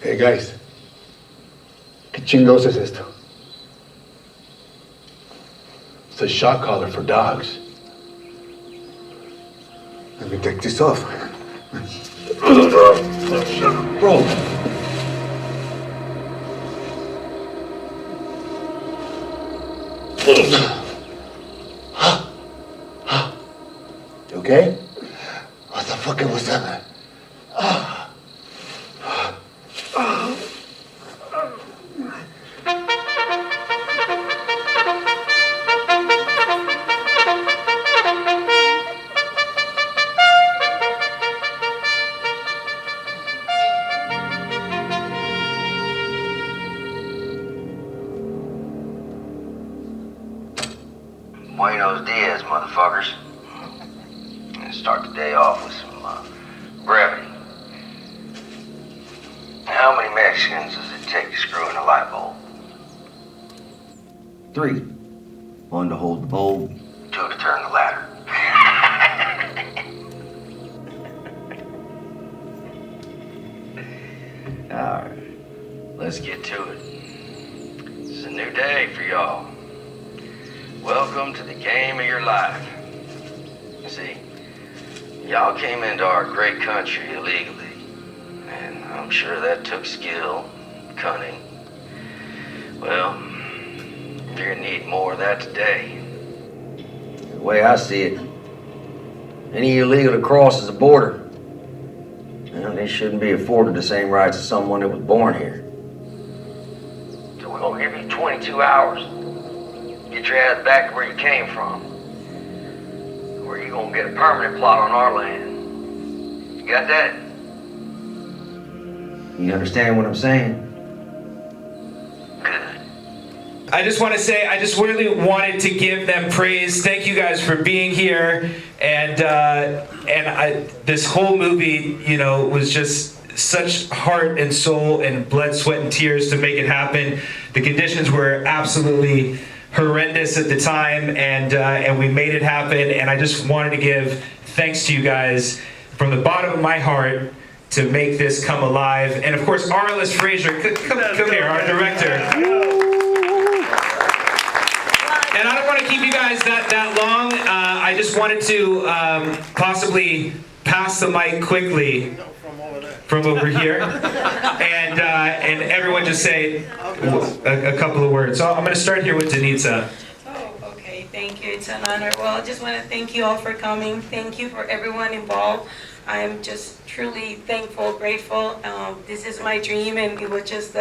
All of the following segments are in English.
Hey guys, ¿qué chingados es esto? It's a shock collar for dogs. Let me take this off. Bro. You okay? What the fuck was that? Buenos dias, motherfuckers. Let's start the day off with some brevity. How many Mexicans does it take to screw in a light bulb? 3. 1 to hold the bulb. 2 to turn the ladder. Alright, let's get to it. It's a new day for y'all. Welcome to the game of your life. See, y'all came into our great country illegally, and I'm sure that took skill, cunning. Well, you're gonna need more of that today. The way I see it, any illegal that crosses the border, well, they shouldn't be afforded the same rights as someone that was born here. So we're gonna give you 22 hours. Get your ass back to where you came from. Or you're gonna get a permanent plot on our land. You got that? You understand what I'm saying? Good. I just want to say, I just really wanted to give them praise. Thank you guys for being here. And this whole movie, you know, was just such heart and soul and blood, sweat, and tears to make it happen. The conditions were absolutely horrendous at the time, and we made it happen. And I just wanted to give thanks to you guys from the bottom of my heart to make this come alive. And of course, Arliss Fraser, come here, our director. And I don't want to keep you guys that long. I just wanted to possibly pass the mic quickly from over here, and everyone just say a couple of words. So I'm going to start here with Denitza. Oh, okay. Thank you. It's an honor. Well, I just want to thank you all for coming. Thank you for everyone involved. I'm just truly thankful, grateful. This is my dream, and it was just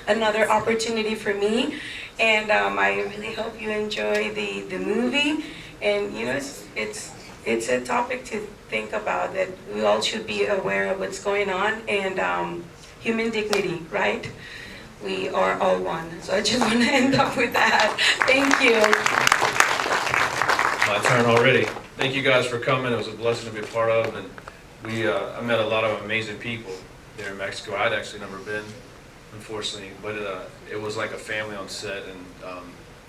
another opportunity for me. And I really hope you enjoy the movie. And you know, it's a topic to think about, that we all should be aware of what's going on, and human dignity, right? We are all one. So I just want to end up with that. Thank you. My turn already. Thank you guys for coming. It was a blessing to be a part of, and I met a lot of amazing people there in Mexico. I'd actually never been, unfortunately, but it was like a family on set, and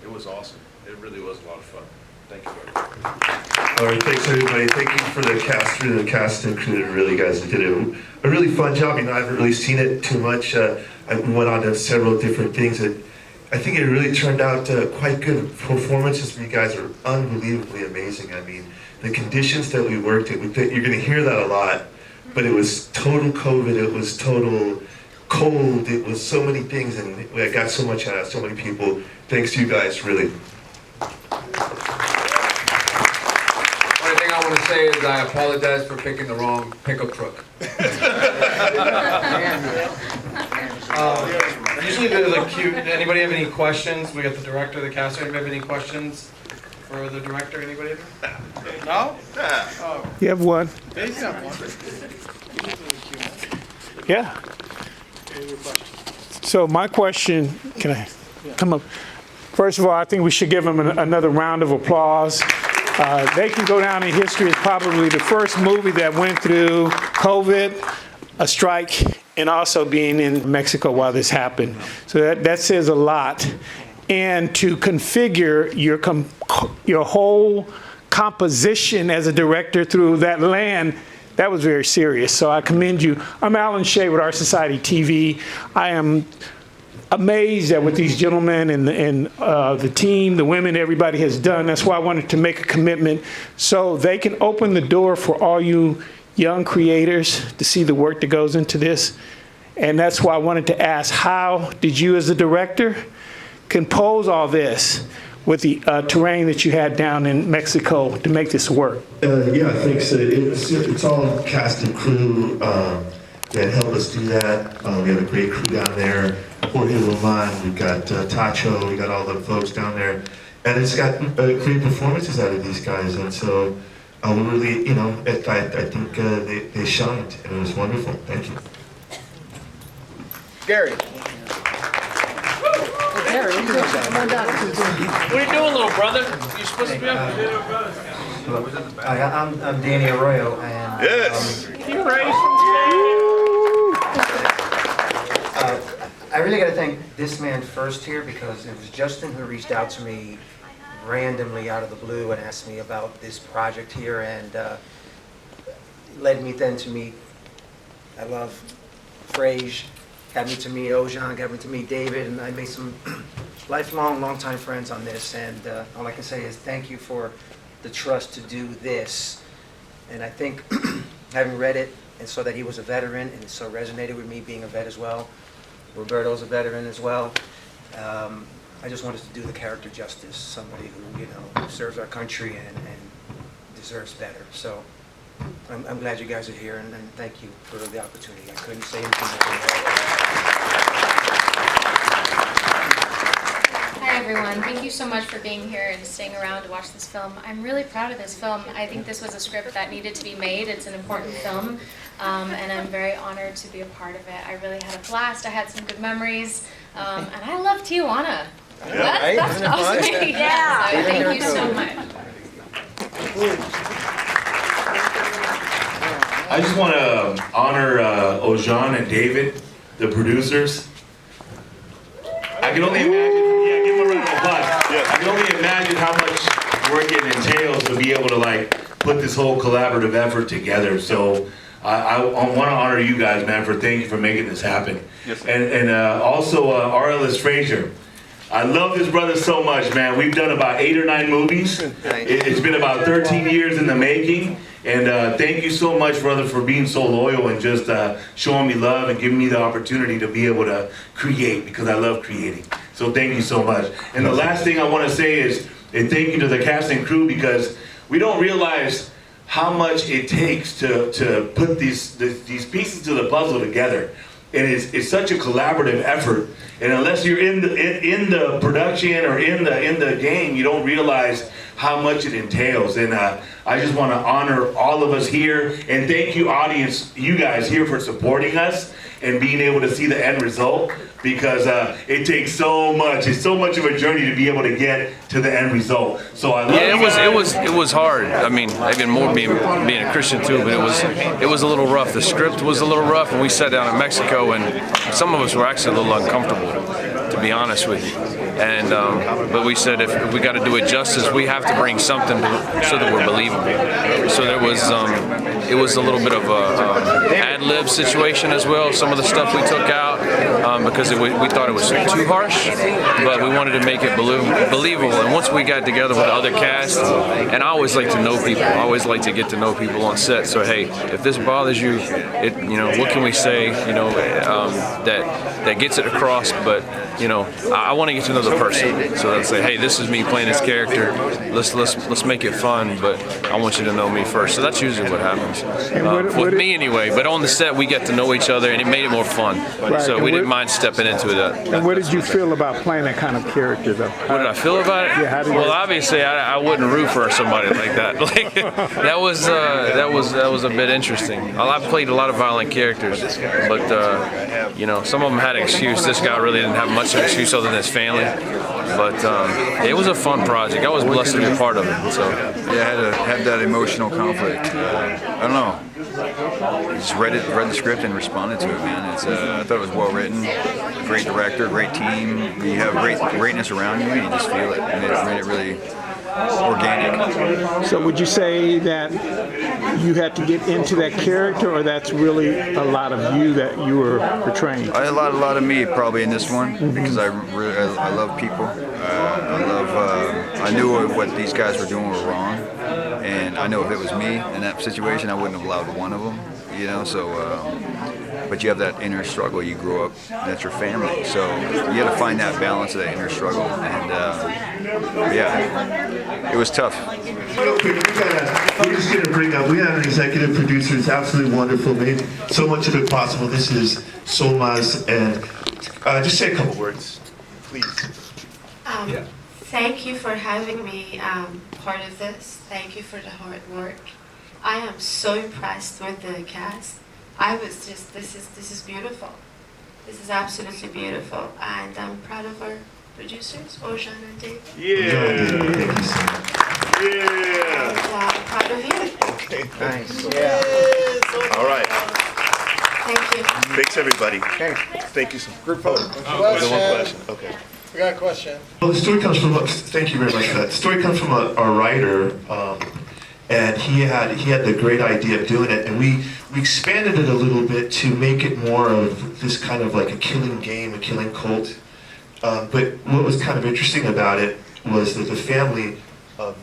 it was awesome. It really was a lot of fun. Thank you. All right, thanks everybody. Thank you for the cast and crew. Really, guys did a really fun job. You know, I haven't really seen it too much. I went on to several different things. I think it really turned out quite good performances. You guys are unbelievably amazing. I mean, the conditions that we worked in, you're going to hear that a lot, but it was total COVID. It was total cold. It was so many things, and I got so much out of so many people. Thanks to you guys, really. Only thing I want to say is I apologize for picking the wrong pickup truck. Usually they're like cute. Anybody have any questions? We got the director, the cast. Anybody have any questions for the director? Anybody? No? Oh. You have one. Yeah, he's got one. Yeah. So my question, can I come up? First of all, I think we should give them another round of applause. They can go down in history as probably the first movie that went through COVID, a strike, and also being in Mexico while this happened. So that says a lot. And to configure your whole composition as a director through that land that was very serious. So I commend you. I'm Alan Shea with Our Society TV. I am amazed at what these gentlemen and the team, the women, everybody has done. That's why I wanted to make a commitment so they can open the door for all you young creators to see the work that goes into this. And that's why I wanted to ask, how did you as a director compose all this with the terrain that you had down in Mexico to make this work? Yeah, I think so. It's all cast and crew that helped us do that. We have a great crew down there. Jorge Roman, we've got Tacho, we got all the folks down there. And it's got great performances out of these guys. And so we really, you know, I think they shined, and it was wonderful. Thank you. Gary. Gary, come on down. What are you doing, little brother? You supposed to be up here. I'm Danny Arroyo, and Yes. I really got to thank this man first here, because it was Justin who reached out to me randomly out of the blue and asked me about this project here, and led me then to meet, I love Frage, got me to meet Ojan, got me to meet David, and I made some long-time friends on this, and all I can say is thank you for the trust to do this. And I think having read it and saw that he was a veteran, and it so resonated with me being a vet as well. Roberto's a veteran as well. I just wanted to do the character justice, somebody who, you know, serves our country and deserves better. So I'm glad you guys are here, and thank you for the opportunity. I couldn't say anything more. Hi everyone, thank you so much for being here and staying around to watch this film. I'm really proud of this film. I think this was a script that needed to be made. It's an important film, and I'm very honored to be a part of it. I really had a blast. I had some good memories, and I love Tijuana. That's awesome. Yeah, so thank you so much. I just want to honor Ojan and David, the producers. I can only imagine, yeah, give them a round of applause. I can only imagine how much work it entails to be able to like put this whole collaborative effort together. So I want to honor you guys, man, thank you for making this happen. Yes, and also R.L.S. Frazier. I love this brother so much, man. We've done about 8 or 9 movies. It's been about 13 years in the making. And thank you so much, brother, for being so loyal and just showing me love and giving me the opportunity to be able to create, because I love creating. So thank you so much. And the last thing I want to say is thank you to the cast and crew, because we don't realize how much it takes to put these pieces to the puzzle together. And it's such a collaborative effort. And unless you're in the production or in the game, you don't realize how much it entails. And I just want to honor all of us here, and thank you, audience, you guys here, for supporting us and being able to see the end result, because it takes so much. It's so much of a journey to be able to get to the end result. So I love it was hard. I mean, even more being a Christian too, but it was a little rough. The script was a little rough, and we sat down in Mexico, and some of us were actually a little uncomfortable, to be honest with you. And but we said if we got to do it justice, we have to bring something so that we're believable. So there was it was a little bit of a ad-lib situation as well. Some of the stuff we took out because we thought it was too harsh, but we wanted to make it believable. And once we got together with the other cast, and I always like to know people. I always like to get to know people on set. So hey, if this bothers you, what can we say? That gets it across. But I want to get to know the person. So I'd say, hey, this is me playing this character. Let's make it fun, but I want you to know me first. So that's usually what happens with me anyway. But on the set, we get to know each other, and it made it more fun. Right. So we didn't mind stepping into it. And what did you feel about playing that kind of character, though? What did I feel about it? Yeah, well, obviously, I wouldn't root for somebody like that. Like that was a bit interesting. I played a lot of violent characters, but some of them had an excuse. This guy really didn't have much of an excuse other than his family. But it was a fun project. I was blessed to be a part of it. So yeah, I had to have that emotional conflict. I don't know. I just read the script and responded to it, man. I thought it was well written. Great director, great team. You have greatness around you, and you just feel it. And it really organic. So would you say that you had to get into that character, or that's really a lot of you that you were portraying? A lot of me probably in this one, because I love people. I knew what these guys were doing were wrong, and I know if it was me in that situation, I wouldn't have allowed one of them. You know, so. But you have that inner struggle. You grow up, that's your family. So you got to find that balance of that inner struggle. And yeah, it was tough. Real quick, we're just going to bring up, we have an executive producer. It's absolutely wonderful. Made so much of it possible. This is Solmaz, and just say a couple words, please. Thank you for having me part of this. Thank you for the hard work. I am so impressed with the cast. I was just, this is beautiful. This is absolutely beautiful. And I'm proud of our producers, Ojan and Dave. Yeah. And proud of you. Okay. Nice. Yeah. All right. Thank you. Thanks, everybody. Thank you. Group photo. Question. Okay. We got a question. Well, the story comes from, thank you very much for that. The story comes from a writer, and he had the great idea of doing it, and we expanded it a little bit to make it more of this kind of like a killing game, a killing cult. But what was kind of interesting about it was that the family of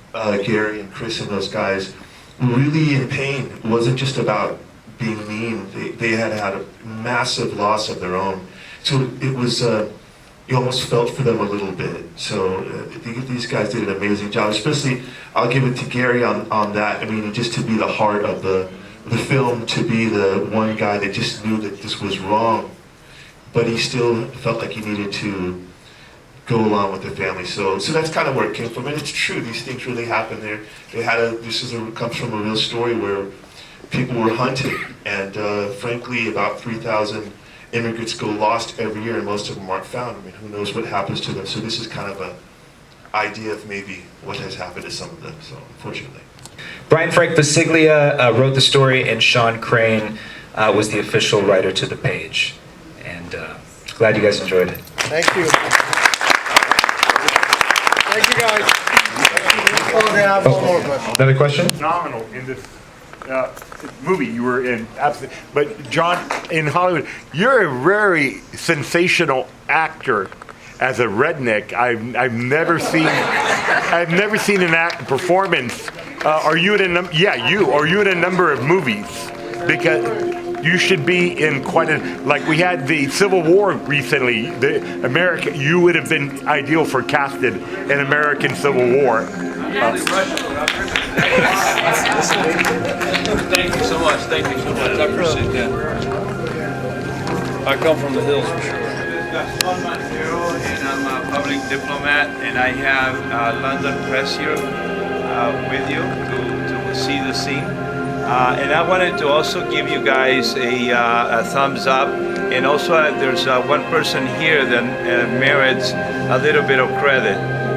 Gary and Chris and those guys were really in pain. It wasn't just about being mean. They had a massive loss of their own. So it was, you almost felt for them a little bit. So these guys did an amazing job, especially, I'll give it to Gary on that. I mean, just to be the heart of the film, to be the one guy that just knew that this was wrong, but he still felt like he needed to go along with the family. So that's kind of where it came from, and it's true. These things really happened there. This comes from a real story where people were hunted, and frankly, about 3,000 immigrants go lost every year, and most of them aren't found. I mean, who knows what happens to them? So this is kind of an idea of maybe what has happened to some of them. So unfortunately. Brian Frank Basiglia wrote the story, and Sean Crane was the official writer to the page. And glad you guys enjoyed it. Thank you. Thank you, guys. Oh, I have one more question. Another question? Phenomenal in this movie you were in, absolutely. But John, in Hollywood, you're a very sensational actor. As a redneck, I've never seen an performance. Are you in a Are you in a number of movies? Because you should be in quite a, like we had the Civil War recently. You would have been ideal for casted in American Civil War. Thank you so much. Thank you so much. I appreciate that. I come from the hills for sure. And I'm a public diplomat, and I have London Press here with you to see the scene. And I wanted to also give you guys a thumbs up, and also there's one person here that merits a little bit of credit,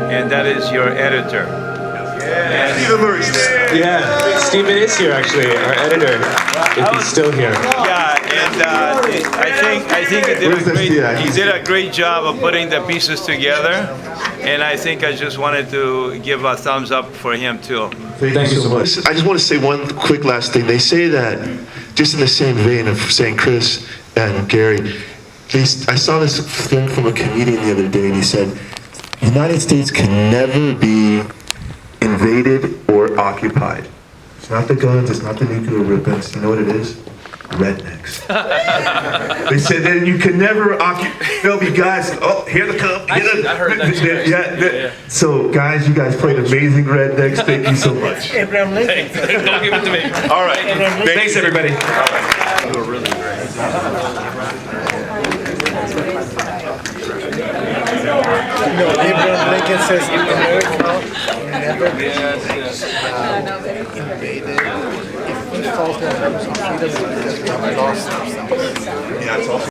and that is your editor. Yeah, Stephen is here actually, our editor, if he's still here. Yeah, and I think he did a great job of putting the pieces together, and I think I just wanted to give a thumbs up for him too. Thank you so much. I just want to say one quick last thing. They say that, just in the same vein of saying Chris and Gary, I saw this thing from a comedian the other day, and he said, the United States can never be invaded or occupied. It's not the guns, it's not the nuclear weapons. You know what it is? Rednecks. They said that you can never occupy. There'll be guys, oh, here they come. I heard that too. Yeah. So guys, you guys played amazing rednecks. Thank you so much. Abraham Lincoln. Don't give it to me. All right. Thanks, everybody. You were really great. Abraham Lincoln says America never invaded. If we fought in terms of freedom, because we have lost ourselves. Yeah, it's also